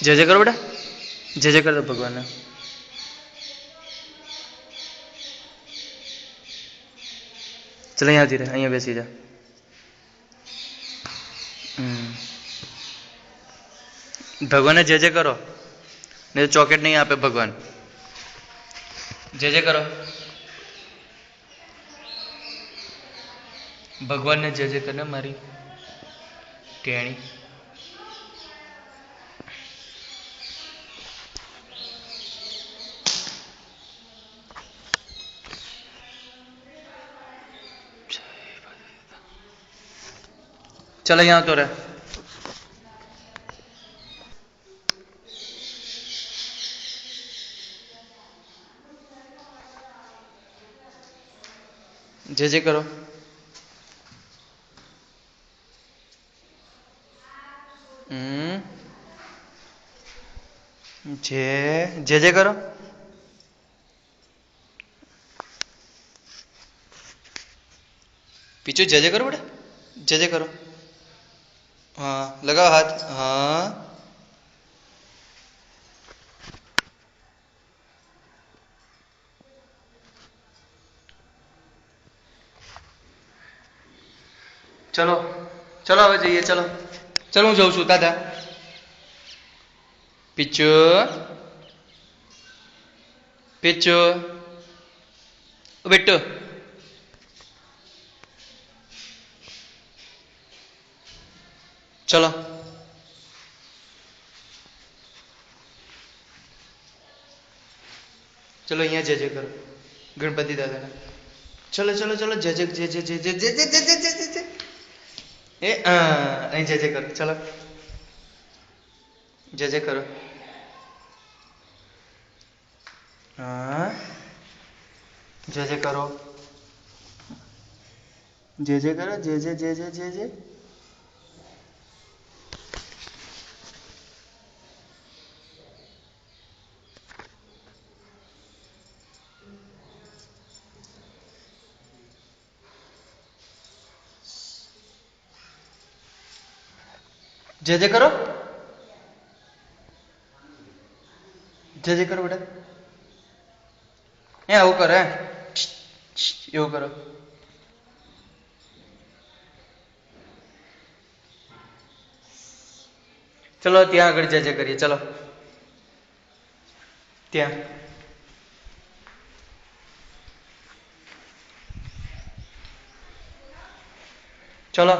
जय जय करो बेटा, जय जय कर दो भगवान ने। चलो यहाँ धीरे, अँ बेसी जा। भगवान ने जय जय करो, नहीं तो चॉकलेट नहीं आपे भगवान। जय जय करो, भगवान ने जय जय करने मारी टेणी। चलो यहाँ तो रहे। जय जय करो, जय जय जय करो। पीछे जय जय करो बेटा, जय जय करो। हाँ लगाओ हाथ, हाँ चलो चलो હવે જઈએ, चलो चलो હું જઉં છું દાદા। પીછુ પીછુ બેટો, चलो चलो यहाँ जय जय करो गणपति दादा ने। चलो चलो चलो जय जय जय जय जय जय जय जय जय जय जय जय। ए અહીં जय जय करो, चलो जय जय करो। हाँ जय जय करो, जय जय करो, जय जय जय जय जय जय। जय जय करो, जय जय करो बेटा। એ આવું કરો, એવું કરો। चलो ત્યાં આગળ જય જય કરીએ, चलो ત્યાં। चलो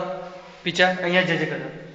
पीछा, અહીંયા जय जय करो।